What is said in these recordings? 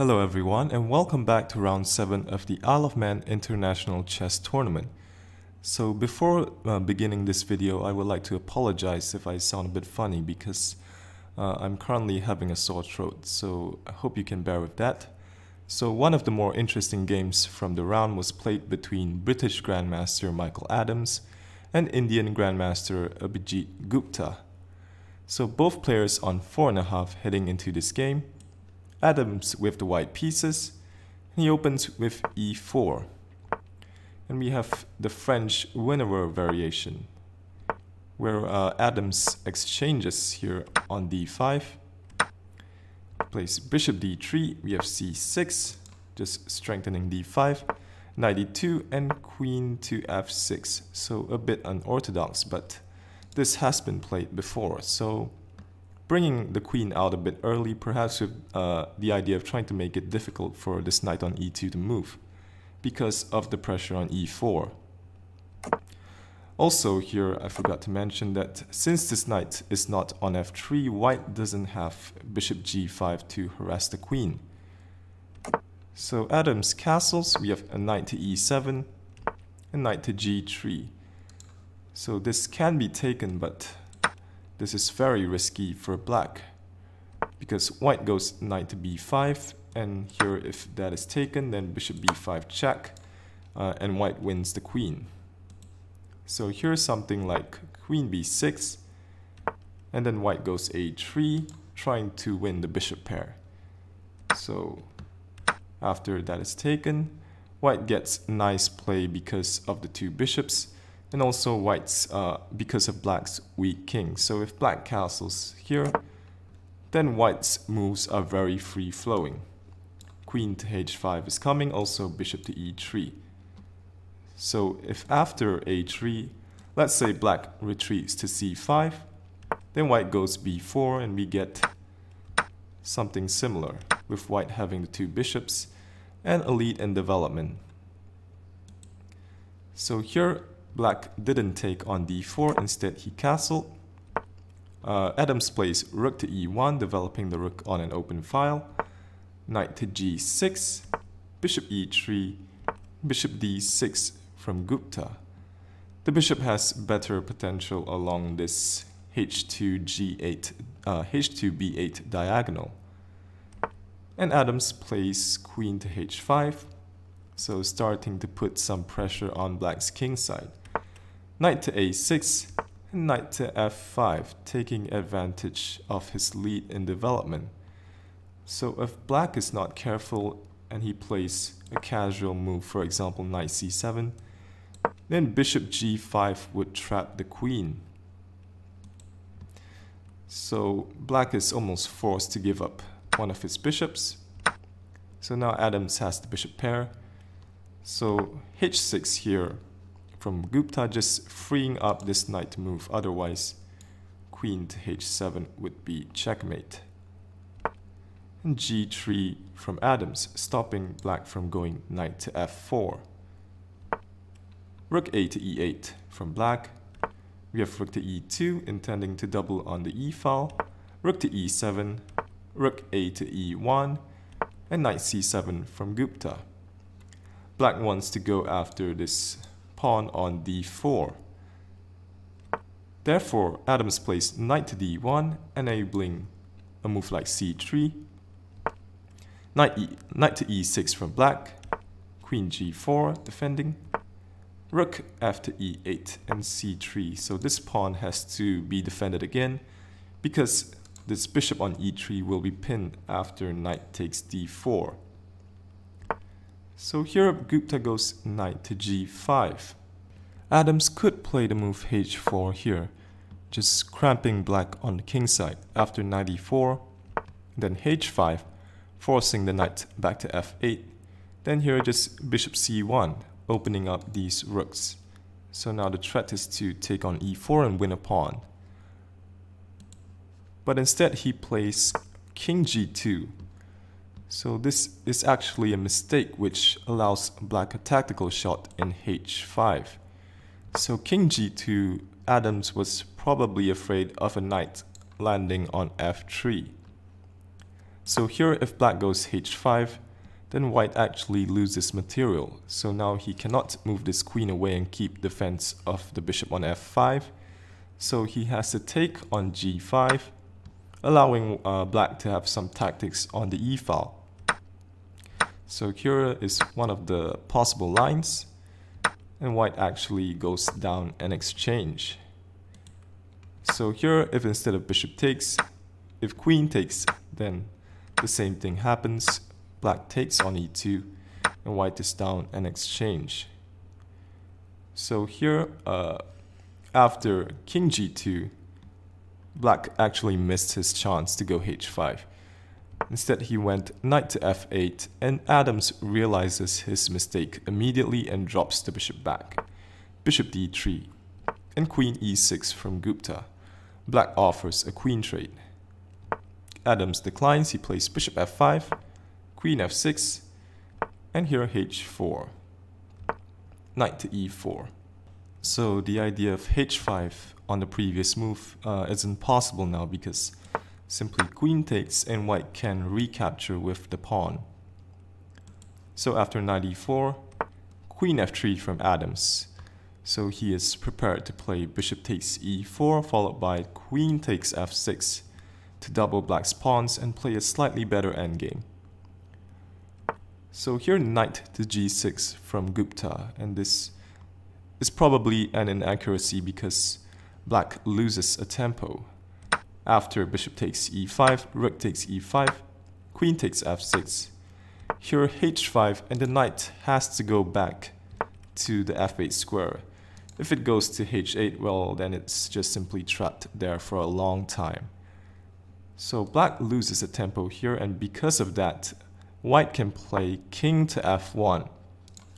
Hello everyone and welcome back to round 7 of the Isle of Man International Chess Tournament. So before beginning this video, I would like to apologize if I sound a bit funny because I'm currently having a sore throat, so I hope you can bear with that. So one of the more interesting games from the round was played between British Grandmaster Michael Adams and Indian Grandmaster Abhijeet Gupta. So both players on 4.5 heading into this game. Adams with the white pieces, he opens with e4. And we have the French winner variation, where Adams exchanges here on d5, plays bishop d3, we have c6, just strengthening d5, knight e2, and queen to f6. So a bit unorthodox, but this has been played before, so bringing the queen out a bit early, perhaps with the idea of trying to make it difficult for this knight on e2 to move, because of the pressure on e4. Also here, I forgot to mention that since this knight is not on f3, white doesn't have bishop g5 to harass the queen. So Adams castles, we have a knight to e7, and knight to g3. So this can be taken, but this is very risky for black, because white goes knight to b5, and here if that is taken, then bishop b5 check, and white wins the queen. So here's something like queen b6, and then white goes a3, trying to win the bishop pair. So after that is taken, white gets nice play because of the two bishops, and also white's because of black's weak king. So if black castles here, then white's moves are very free-flowing. Queen to h5 is coming, also bishop to e3. So if after a3, let's say black retreats to c5, then white goes b4, and we get something similar, with white having the two bishops and a lead in development. So here black didn't take on d4, instead he castled. Adams plays rook to e1, developing the rook on an open file. Knight to g6, bishop e3, bishop d6 from Gupta. The bishop has better potential along this h2 b8 diagonal. And Adams plays queen to h5, so starting to put some pressure on black's king side. Knight to a6 and knight to f5, taking advantage of his lead in development. So if black is not careful and he plays a casual move, for example knight c7, then bishop g5 would trap the queen. So black is almost forced to give up one of his bishops. So now Adams has the bishop pair. So h6 here from Gupta, just freeing up this knight to move, otherwise queen to h7 would be checkmate. And g3 from Adams, stopping black from going knight to f4. Rook a to e8 from black. We have rook to e2, intending to double on the e file. Rook to e7, rook a to e1, and knight c7 from Gupta. Black wants to go after this pawn on d4. Therefore, Adams plays knight to d1, enabling a move like c3. Knight to e6 from black, queen g4 defending, rook f to e8 and c3. So this pawn has to be defended again, because this bishop on e3 will be pinned after knight takes d4. So here Gupta goes knight to g5. Adams could play the move h4 here, just cramping black on the king side after knight e4, then h5, forcing the knight back to f8. Then here just bishop c1, opening up these rooks. So now the threat is to take on e4 and win a pawn. But instead he plays king g2. So this is actually a mistake which allows black a tactical shot in h5. So king g2, Adams was probably afraid of a knight landing on f3. So here if black goes h5, then white actually loses material. So now he cannot move this queen away and keep defense of the bishop on f5. So he has to take on g5, allowing black to have some tactics on the e file. So here is one of the possible lines, and white actually goes down and exchange. So here, if instead of bishop takes, if queen takes, then the same thing happens. Black takes on e2, and white is down and exchange. So here, after king g2, black actually missed his chance to go h5. Instead, he went knight to f8, and Adams realizes his mistake immediately and drops the bishop back. Bishop d3, and queen e6 from Gupta. Black offers a queen trade. Adams declines, he plays bishop f5, queen f6, and here h4. Knight to e4. So the idea of h5 on the previous move isn't possible now because simply queen takes and white can recapture with the pawn. So after knight e4, queen f3 from Adams. So he is prepared to play bishop takes e4 followed by queen takes f6 to double black's pawns and play a slightly better endgame. So here knight to g6 from Gupta, and this is probably an inaccuracy because black loses a tempo. After bishop takes e5, rook takes e5, queen takes f6. Here h5, and the knight has to go back to the f8 square. If it goes to h8, well, then it's just simply trapped there for a long time. So black loses a tempo here, and because of that, white can play king to f1,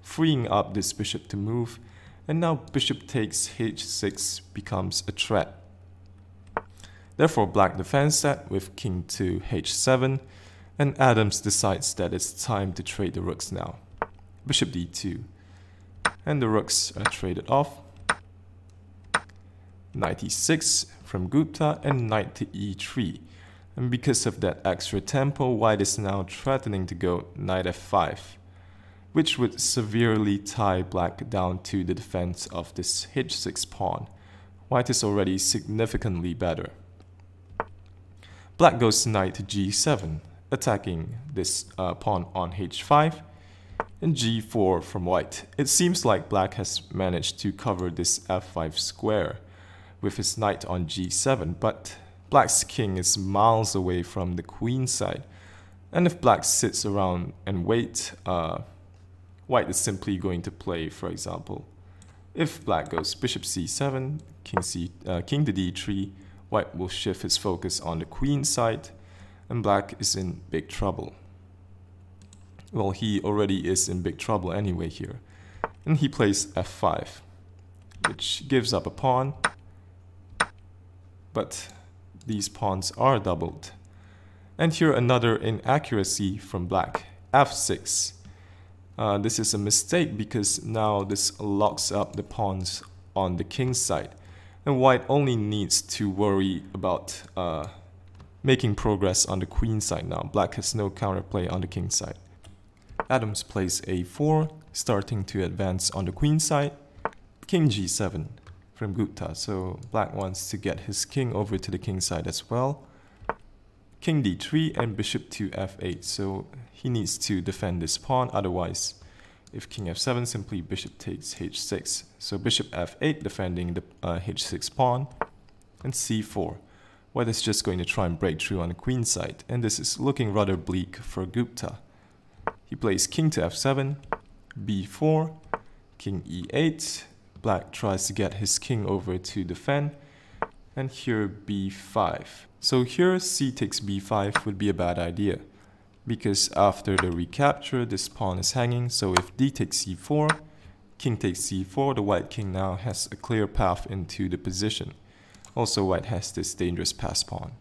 freeing up this bishop to move, and now bishop takes h6 becomes a threat. Therefore, black defends that with king to h7, and Adams decides that it's time to trade the rooks now. Bishop d2, and the rooks are traded off. Knight e6 from Gupta, and knight to e3. And because of that extra tempo, white is now threatening to go knight f5, which would severely tie black down to the defense of this h6 pawn. White is already significantly better. Black goes knight to g7, attacking this pawn on h5, and g4 from white. It seems like black has managed to cover this f5 square with his knight on g7, but black's king is miles away from the queen side, and if black sits around and waits, white is simply going to play, for example, if black goes bishop c7, king to d3, white will shift his focus on the queen side, and black is in big trouble. Well, he already is in big trouble anyway here, and he plays f5, which gives up a pawn, but these pawns are doubled. And here another inaccuracy from black, f6. This is a mistake because now this locks up the pawns on the king side, and white only needs to worry about making progress on the queen side now. Black has no counterplay on the king side. Adams plays a4, starting to advance on the queen side. King g7 from Gupta, so black wants to get his king over to the king side as well. King d3 and bishop to f8, so he needs to defend this pawn, otherwise if king f7, simply bishop takes h6. So bishop f8 defending the h6 pawn, and c4. White is just going to try and break through on the queen side, and this is looking rather bleak for Gupta. He plays king to f7, b4, king e8, black tries to get his king over to defend, and here b5. So here c takes b5 would be a bad idea, because after the recapture this pawn is hanging, so if d takes c4, king takes c4, the white king now has a clear path into the position. Also white has this dangerous pass pawn.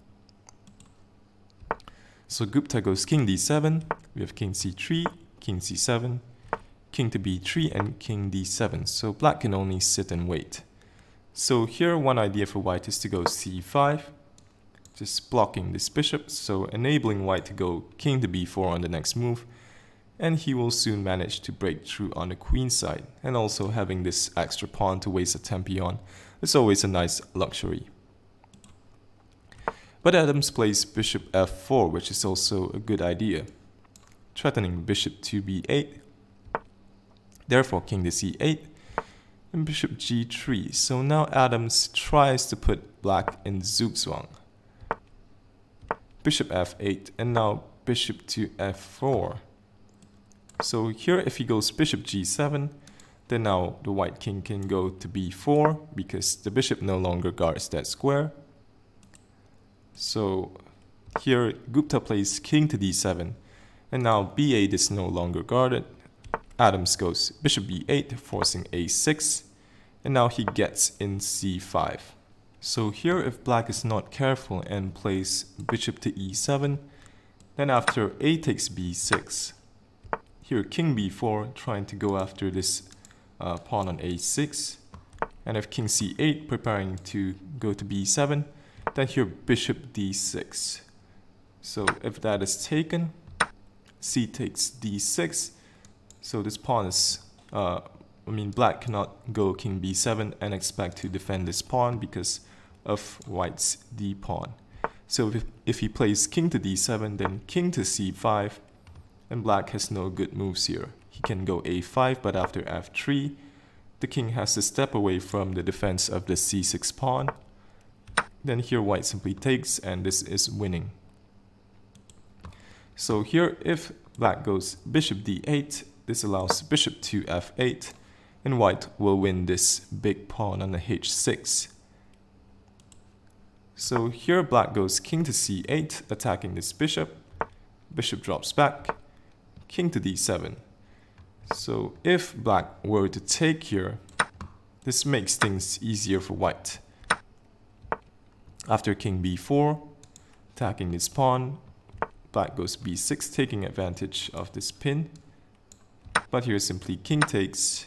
So Gupta goes king d7, we have king c3, king c7, king to b3, and king d7, so black can only sit and wait. So here one idea for white is to go c5, just blocking this bishop, so enabling white to go king to b4 on the next move, and he will soon manage to break through on the queen side, and also having this extra pawn to waste a tempi on is always a nice luxury. But Adams plays bishop f4, which is also a good idea, threatening bishop to b8, therefore king to c8, and bishop g3. So now Adams tries to put black in Zugzwang. Bishop f8, and now bishop to f4. So here if he goes bishop g7, then now the white king can go to b4 because the bishop no longer guards that square. So here Gupta plays king to d7, and now b8 is no longer guarded. Adams goes bishop b8, forcing a6, and now he gets in c5. So here if black is not careful and plays bishop to e7, then after a takes b6, here king b4 trying to go after this pawn on a6, and if king c8 preparing to go to b7, then here bishop d6. So if that is taken, c takes d6, so this pawn is, black cannot go king b7 and expect to defend this pawn because of white's d pawn. So if he plays king to d7, then king to c5, and black has no good moves here. He can go a5, but after f3, the king has to step away from the defense of the c6 pawn. Then here white simply takes, and this is winning. So here if black goes bishop d8, this allows bishop to f8, and white will win this big pawn on the h6. So here black goes king to c8, attacking this bishop. Bishop drops back, king to d7. So if black were to take here, this makes things easier for white. After king b4, attacking this pawn, black goes b6, taking advantage of this pin. But here simply king takes,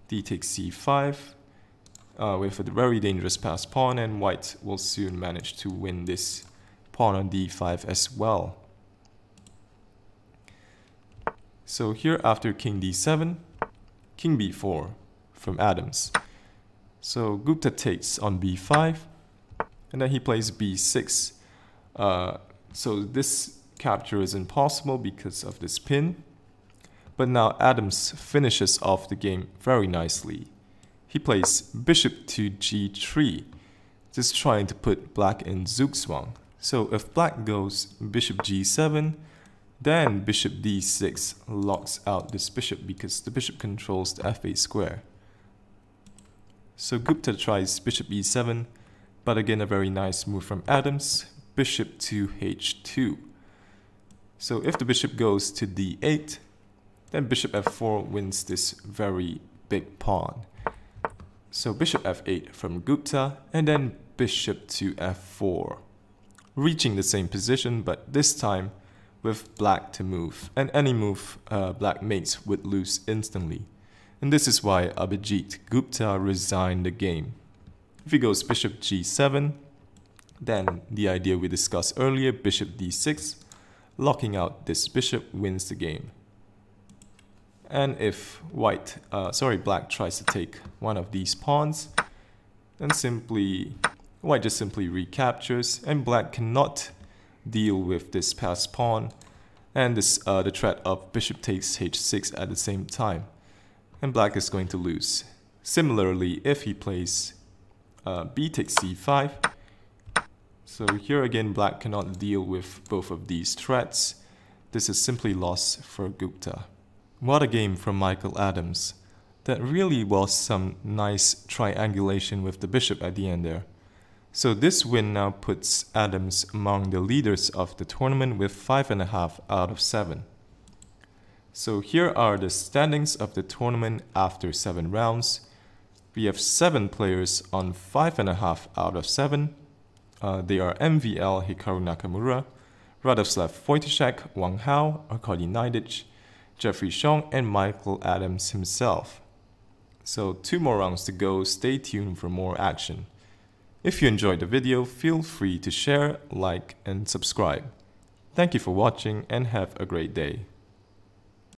d takes c5, with a very dangerous passed pawn, and white will soon manage to win this pawn on d5 as well. So here after king d7, king b4 from Adams. So Gupta takes on b5, and then he plays b6. So this capture is impossible because of this pin. But now Adams finishes off the game very nicely. He plays bishop to g3, just trying to put black in Zugzwang. So if black goes bishop g7, then bishop d6 locks out this bishop because the bishop controls the f8 square. So Gupta tries bishop e7, but again a very nice move from Adams, bishop to h2. So if the bishop goes to d8, then bishop f4 wins this very big pawn. So bishop f8 from Gupta, and then bishop to f4. Reaching the same position, but this time with black to move. And any move black makes would lose instantly. And this is why Abhijeet Gupta resigned the game. If he goes bishop g7, then the idea we discussed earlier, bishop d6, locking out this bishop wins the game. And if black tries to take one of these pawns, then white just simply recaptures, and black cannot deal with this passed pawn and the threat of bishop takes h6 at the same time, and black is going to lose. Similarly, if he plays b takes c5, so here again black cannot deal with both of these threats. This is simply loss for Gupta. What a game from Michael Adams. That really was some nice triangulation with the bishop at the end there. So this win now puts Adams among the leaders of the tournament with 5.5 out of 7. So here are the standings of the tournament after 7 rounds. We have 7 players on 5.5 out of 7. They are MVL Hikaru Nakamura, Radoslav Wojciech, Wang Hao, Arkady Naiditch, Jeffrey Shong, and Michael Adams himself. So 2 more rounds to go. Stay tuned for more action. If you enjoyed the video, feel free to share, like, and subscribe. Thank you for watching and have a great day.